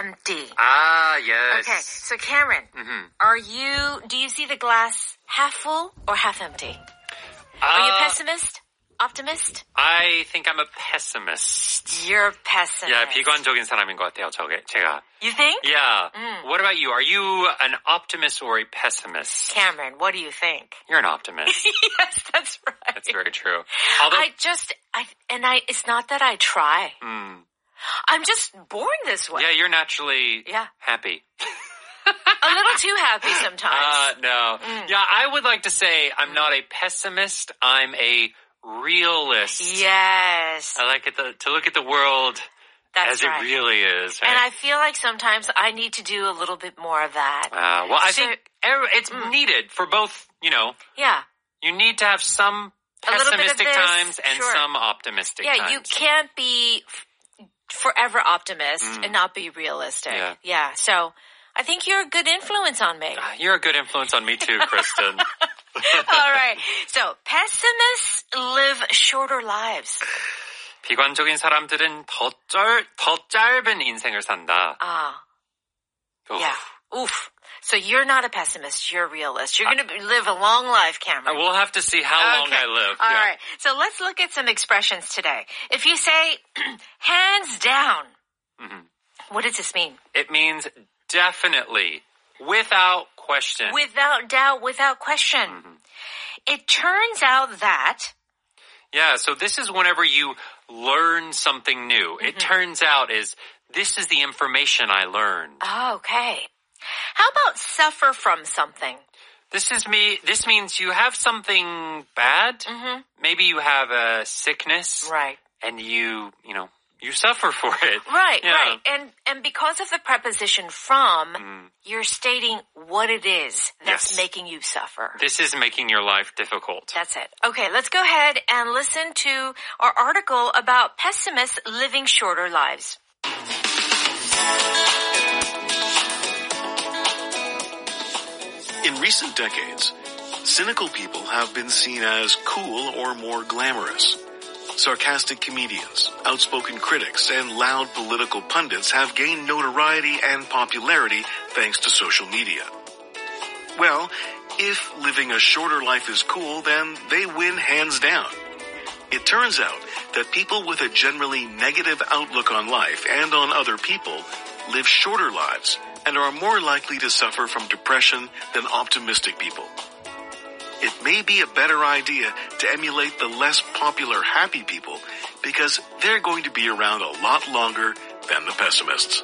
empty. Ah, yes. Okay, so Cameron, do you see the glass half full or half empty? Are you a pessimist? Optimist? I think I'm a pessimist. You're a pessimist. Yeah, 비관적인 사람인 것 같아요, 제가. You think? Yeah. What about you? Are you an optimist or a pessimist? Cameron, what do you think? You're an optimist. Yes, that's right. That's very true. Although, it's not that I try. I'm just born this way. Yeah, you're naturally happy. A little too happy sometimes. No. Yeah, I would like to say I'm not a pessimist. I'm a realist. Yes. I like it to look at the world as it really is. Right? And I feel like sometimes I need to do a little bit more of that. Well, I think it's needed for both, Yeah. You need to have some pessimistic times and some optimistic times. Yeah, you can't be forever optimist and not be realistic. Yeah. So I think you're a good influence on me. You're a good influence on me too, Kristen. All right. So pessimists live shorter lives. 비관적인 사람들은 더 짧은 인생을 산다. Yeah. Oof. So you're not a pessimist. You're a realist. You're going to live a long life, Cameron. We'll have to see how long I live. All right. So let's look at some expressions today. If you say, hands down, what does this mean? It means definitely, without question. Without doubt, without question. It turns out that... Yeah, so this is whenever you learn something new. It turns out this is the information I learned. Oh, okay. How about suffer from something? This means you have something bad. Maybe you have a sickness. Right. And you suffer for it. Right, right. And because of the preposition from, you're stating what it is that's making you suffer. This is making your life difficult. That's it. Okay, let's go ahead and listen to our article about pessimists living shorter lives. In recent decades, cynical people have been seen as cool or more glamorous. Sarcastic comedians, outspoken critics, and loud political pundits have gained notoriety and popularity thanks to social media. Well, if living a shorter life is cool, then they win hands down. It turns out that people with a generally negative outlook on life and on other people live shorter lives and are more likely to suffer from depression than optimistic people. It may be a better idea to emulate the less popular happy people because they're going to be around a lot longer than the pessimists.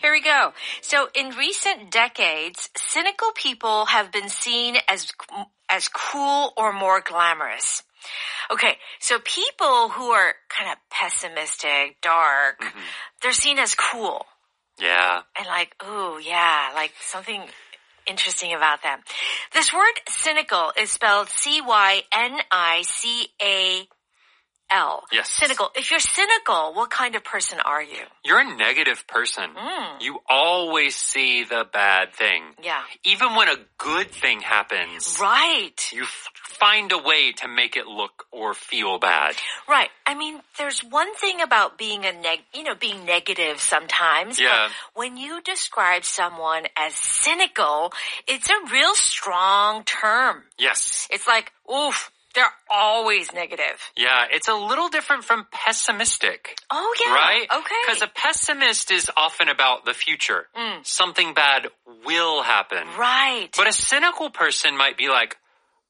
Here we go. So in recent decades, cynical people have been seen as cool or more glamorous. Okay, so people who are kind of pessimistic, dark, they're seen as cool. Yeah. And like, ooh, yeah, like something interesting about them. This word cynical is spelled C-Y-N-I-C-A-L. Yes. Cynical. If you're cynical, what kind of person are you? You're a negative person. You always see the bad thing. Yeah. Even when a good thing happens. Right. You find a way to make it look or feel bad. Right. I mean, there's one thing about being being negative sometimes. Yeah. But when you describe someone as cynical, it's a real strong term. Yes. It's like, oof, they're always negative. Yeah, it's a little different from pessimistic. Oh, yeah. Right? Okay. Because a pessimist is often about the future. Something bad will happen. Right. But a cynical person might be like,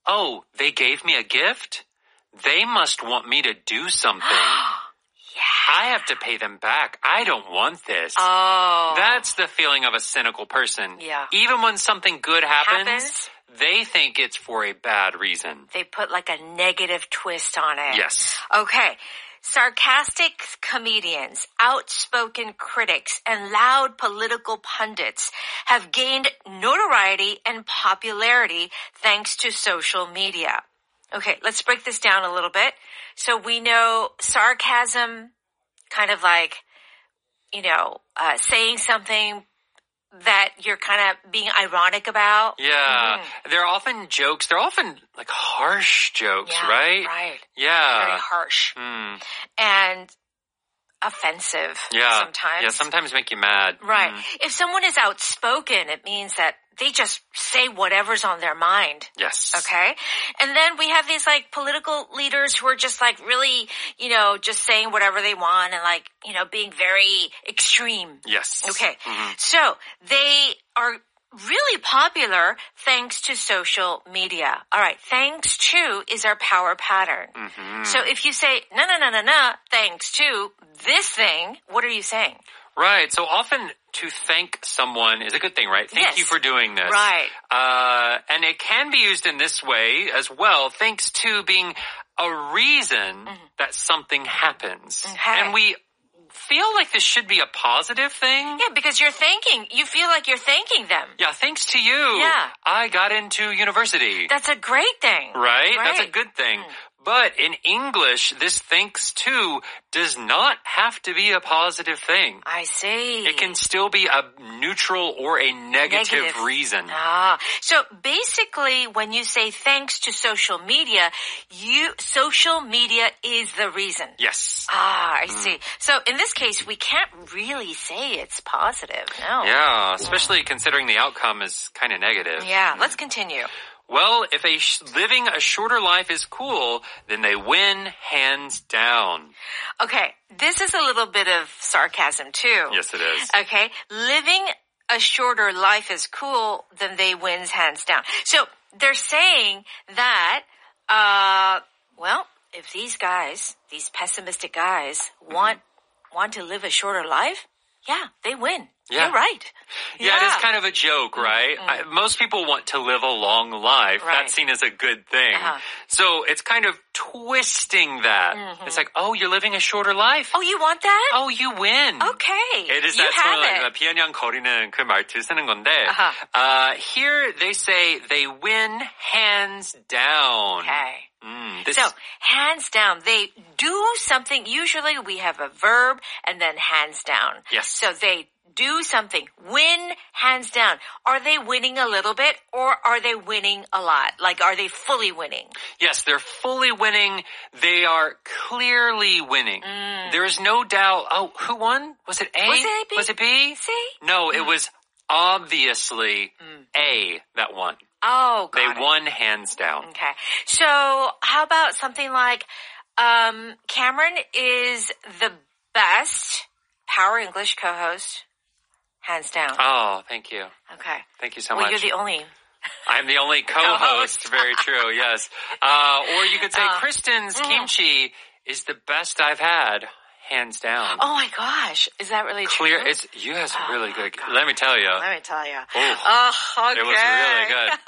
oh, they gave me a gift? They must want me to do something. I have to pay them back. I don't want this. Oh. That's the feeling of a cynical person. Yeah. Even when something good happens, they think it's for a bad reason. They put like a negative twist on it. Yes. Okay. Sarcastic comedians, outspoken critics, and loud political pundits have gained notoriety and popularity thanks to social media. Okay, let's break this down a little bit. So we know sarcasm, kind of like, saying something that you're kind of being ironic about. Yeah. They're often jokes. They're often like harsh jokes, right? Right. Yeah. Very harsh. And offensive sometimes. Yeah, sometimes make you mad. Right. If someone is outspoken, it means that they just say whatever's on their mind. Yes. Okay? And then we have these like political leaders who are just like really, just saying whatever they want and like, being very extreme. Yes. Okay. So they are really popular thanks to social media. All right. Thanks to is our power pattern. So if you say, no, thanks to this thing, what are you saying? Right. So often to thank someone is a good thing, right? Thank you for doing this. Right. And it can be used in this way as well, thanks to being a reason that something happens. Okay. And we feel like this should be a positive thing. Yeah, because you feel like you're thanking them. Yeah, thanks to you. Yeah. I got into university. That's a great thing. Right? That's a good thing. But in English, this thanks to does not have to be a positive thing. I see. It can still be a neutral or a negative reason. So basically, when you say thanks to social media, social media is the reason. Yes. I see. So in this case, we can't really say it's positive. No. Yeah, especially considering the outcome is kind of negative. Yeah, let's continue. Well, if living a shorter life is cool, then they win hands down. Okay, this is a little bit of sarcasm too. Yes, it is. Okay, living a shorter life is cool, then they wins hands down. So they're saying that, if these pessimistic guys want to live a shorter life, they win. Yeah. You're right. Yeah, it is kind of a joke, right? Most people want to live a long life. Right. That's seen as a good thing. So it's kind of twisting that. It's like, oh, you're living a shorter life. Oh, you want that? Oh, you win. Okay. It is you that have sort of it. 비아냥거리는 그 말투 쓰는 건데, here they say they win hands down. Okay. So, hands down, they do something. Usually we have a verb and then hands down. Yes. So they do something. Win, hands down. Are they winning a little bit or are they winning a lot? Like, are they fully winning? Yes, they're fully winning. They are clearly winning. There is no doubt. Oh, who won? Was it A? Was it B? Was it B? C? No, it was obviously A that won. Oh, They got it. won hands down. Okay. So, how about something like, Cameron is the best Power English co-host, hands down. Oh, thank you. Okay. Thank you so Well, much. you're the only. I'm the only co-host. Very true, yes. Or you could say Kristen's kimchi is the best I've had, hands down. Oh my gosh. Is that really Clear. true? You guys are really good. Let me tell you. Let me tell you. Oh, okay. it was really good.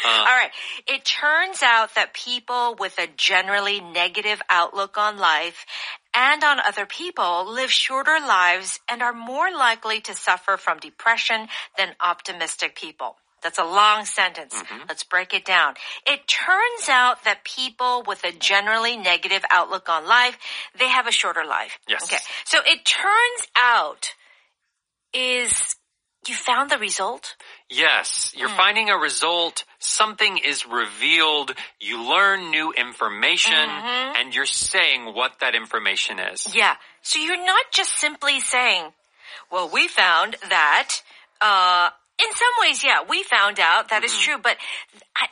All right. It turns out that people with a generally negative outlook on life and on other people live shorter lives and are more likely to suffer from depression than optimistic people. That's a long sentence. Let's break it down. It turns out that people with a generally negative outlook on life, they have a shorter life. Yes. Okay. So it turns out is you found the result? Yes. You're finding a result. Something is revealed. You learn new information and you're saying what that information is. Yeah. So you're not just simply saying, well, we found that, in some ways, yeah, we found out that is true, but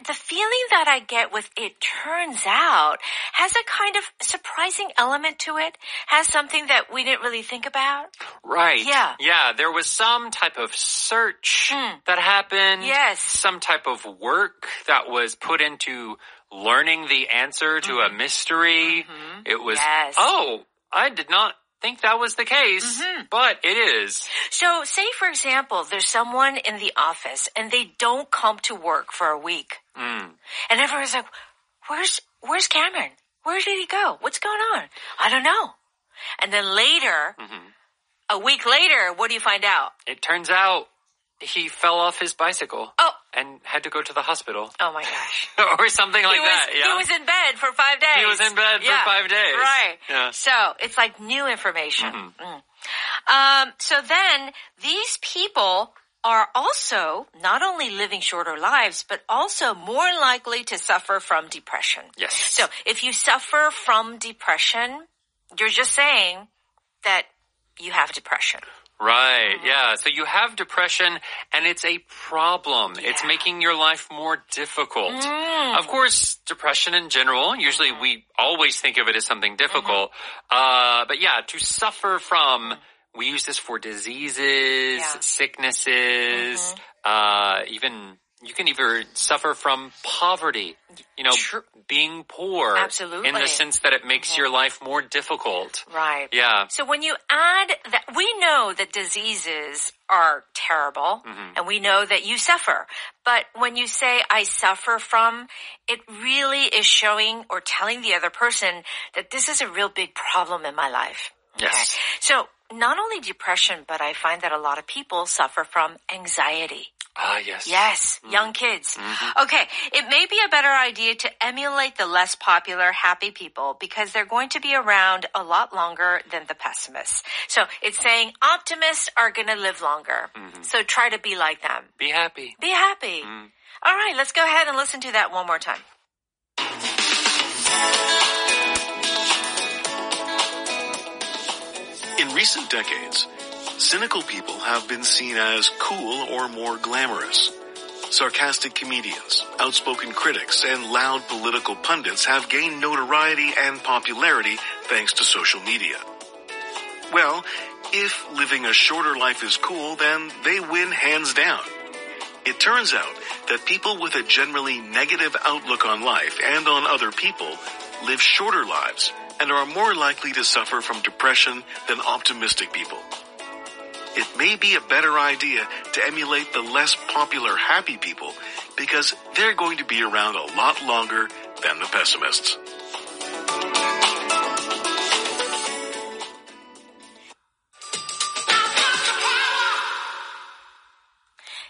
the feeling that I get with it turns out has a kind of surprising element to it, has something that we didn't really think about. Right. Yeah. Yeah, there was some type of search that happened. Yes. Some type of work that was put into learning the answer to a mystery. It was, I did not think that was the case, but it is. So say, for example, there's someone in the office and they don't come to work for a week. And everyone's like, where's Cameron? Where did he go? What's going on? I don't know. And then later, a week later, what do you find out? It turns out he fell off his bicycle. Oh. And had to go to the hospital. Oh my gosh. Or something like that. Yeah. He was in bed for 5 days. He was in bed for 5 days. Right. Yeah. So it's like new information. So then these people are also not only living shorter lives, but also more likely to suffer from depression. Yes. So if you suffer from depression, you're just saying that you have depression. Right, yeah. So you have depression and it's a problem. Yeah. It's making your life more difficult. Of course, depression in general, usually we always think of it as something difficult. But yeah, to suffer from, we use this for diseases, sicknesses, even... You can either suffer from poverty, being poor. Absolutely. In the sense that it makes your life more difficult. Right. Yeah. So when you add that, we know that diseases are terrible, and we know that you suffer. But when you say, I suffer from, it really is showing or telling the other person that this is a real big problem in my life. Yes. Okay. So not only depression, but I find that a lot of people suffer from anxiety. Ah, yes. Yes, young kids. Okay, it may be a better idea to emulate the less popular happy people because they're going to be around a lot longer than the pessimists. So it's saying optimists are going to live longer. So try to be like them. Be happy. Be happy. All right, let's go ahead and listen to that one more time. In recent decades, cynical people have been seen as cool or more glamorous. Sarcastic comedians, outspoken critics, and loud political pundits have gained notoriety and popularity thanks to social media. Well, if living a shorter life is cool, then they win hands down. It turns out that people with a generally negative outlook on life and on other people live shorter lives and are more likely to suffer from depression than optimistic people. It may be a better idea to emulate the less popular happy people because they're going to be around a lot longer than the pessimists.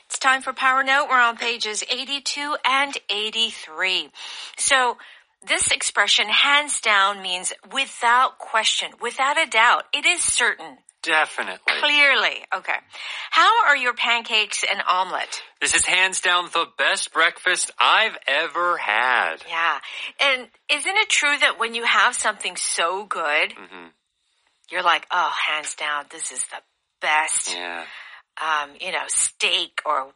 It's time for Power Note. We're on pages 82 and 83. So this expression, hands down, means without question, without a doubt. It is certain. Definitely. Clearly. Okay. How are your pancakes and omelet? This is hands down the best breakfast I've ever had. Yeah. And isn't it true that when you have something so good, you're like, oh, hands down, this is the best, steak or,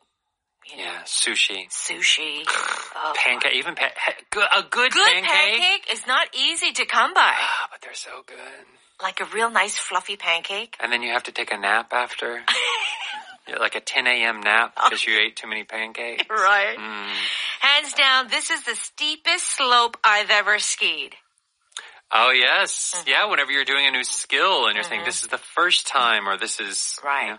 sushi. Sushi. Oh. Pancake, even a good pancake is not easy to come by. But they're so good. Like a real nice fluffy pancake. And then you have to take a nap after. Like a 10 a.m. nap because you ate too many pancakes. Right. Hands down, this is the steepest slope I've ever skied. Oh, yes. Yeah, whenever you're doing a new skill and you're saying this is the first time or this is... Right.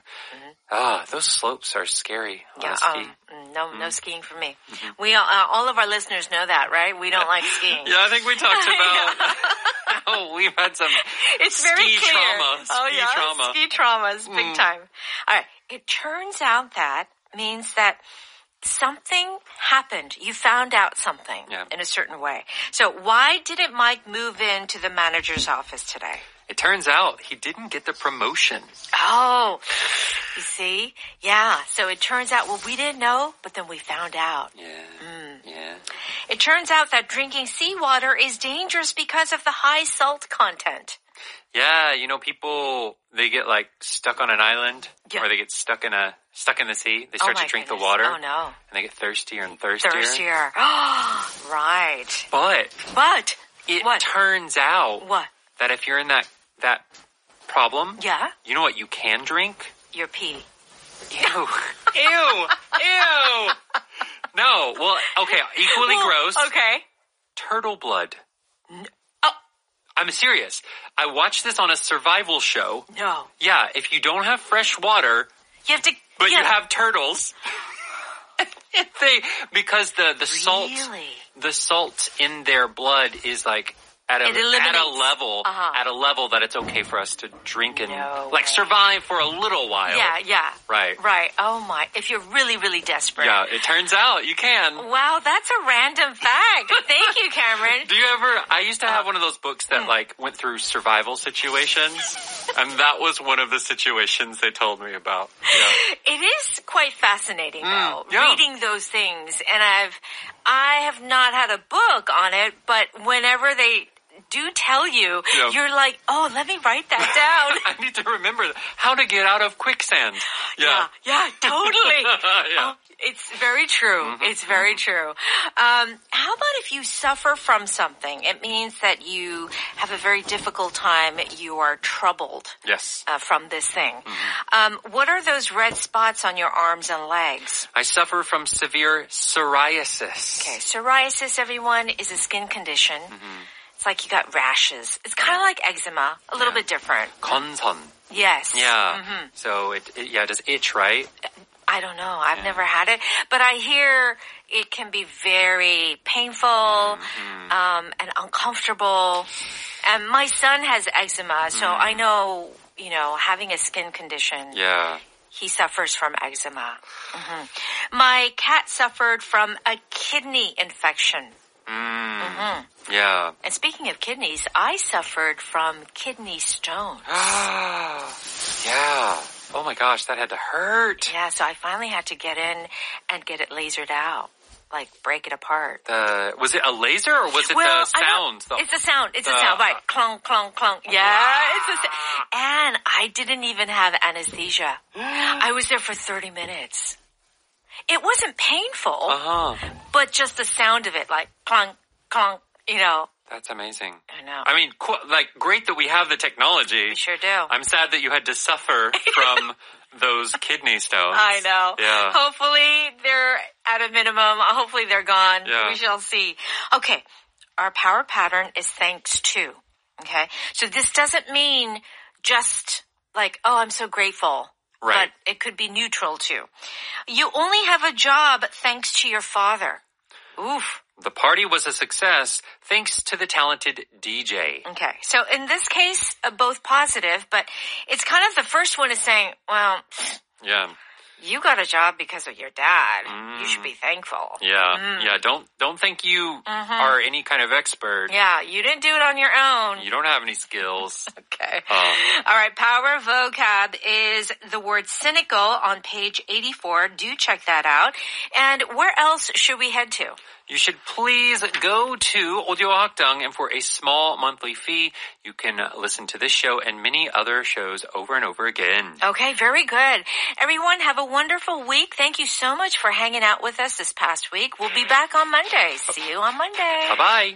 Those slopes are scary on a ski. No skiing for me. We all of our listeners know that, right? We don't like skiing. Yeah, I think we talked about how we've had some very clear. Trauma. Ski traumas, big time. All right. It turns out that means that something happened. You found out something in a certain way. So why didn't Mike move into the manager's office today? It turns out he didn't get the promotion. Oh, you see? Yeah. So it turns out, we didn't know, but then we found out. Yeah. It turns out that drinking seawater is dangerous because of the high salt content. Yeah, people, they get stuck on an island or they get stuck in the sea. They start to drink the water. Oh, no. And they get thirstier and thirstier. Right. But it turns out that if you're in that problem, you know what you can drink? Your pee. Ew. No, well, okay, equally gross. Okay. Turtle blood. I'm serious. I watched this on a survival show. No. Yeah, if you don't have fresh water, you have to. But you have turtles. Because the salt in their blood is at a level that it's okay for us to drink and survive for a little while. Yeah. Right. Oh my. If you're really, really desperate. Yeah, it turns out you can. Wow, that's a random fact. Thank you, Cameron. I used to have one of those books that went through survival situations. And that was one of the situations they told me about. Yeah. It is quite fascinating, though, yeah. reading those things. And I have not had a book on it, but whenever they do tell you, you're like, oh, let me write that down. I need to remember how to get out of quicksand. Yeah, totally. Yeah. It's very true. It's very true. How about if you suffer from something? It means that you have a very difficult time. You are troubled. Yes. From this thing. What are those red spots on your arms and legs? I suffer from severe psoriasis. Okay, psoriasis, everyone, is a skin condition. It's like you got rashes. It's kind of like eczema, a little bit different. 건선. Yes. Yeah. So it does itch, right? I don't know. I've never had it. But I hear it can be very painful and uncomfortable. And my son has eczema, so I know, having a skin condition. Yeah. He suffers from eczema. My cat suffered from a kidney infection. Yeah. And speaking of kidneys, I suffered from kidney stones. Yeah. Oh my gosh, that had to hurt. Yeah, so I finally had to get in and get it lasered out. Like, break it apart. Was it a laser or was it the sound? It's a sound. It's a sound, right? Clunk, clunk, clunk. Yeah, it's a sound. And I didn't even have anesthesia. I was there for 30 minutes. It wasn't painful, but just the sound of it, like clunk, clunk, That's amazing. I know. I mean, great that we have the technology. We sure do. I'm sad that you had to suffer from those kidney stones. I know. Yeah. Hopefully they're at a minimum. Hopefully they're gone. Yeah. We shall see. Okay. Our power pattern is thanks to. Okay. So this doesn't mean just like, oh, I'm so grateful. Right. But it could be neutral too. You only have a job thanks to your father. Oof. The party was a success thanks to the talented DJ. Okay. So in this case, both positive, but it's kind of the first one is saying, well, yeah. You got a job because of your dad. You should be thankful. Yeah. Yeah. Don't think you are any kind of expert. Yeah. You didn't do it on your own. You don't have any skills. Okay. All right. Power vocab is the word cynical on page 84. Do check that out. And where else should we head to? You should please go to Audio Hakdang, and for a small monthly fee, you can listen to this show and many other shows over and over again. Okay, very good. Everyone, have a wonderful week. Thank you so much for hanging out with us this past week. We'll be back on Monday. See you on Monday. Bye-bye.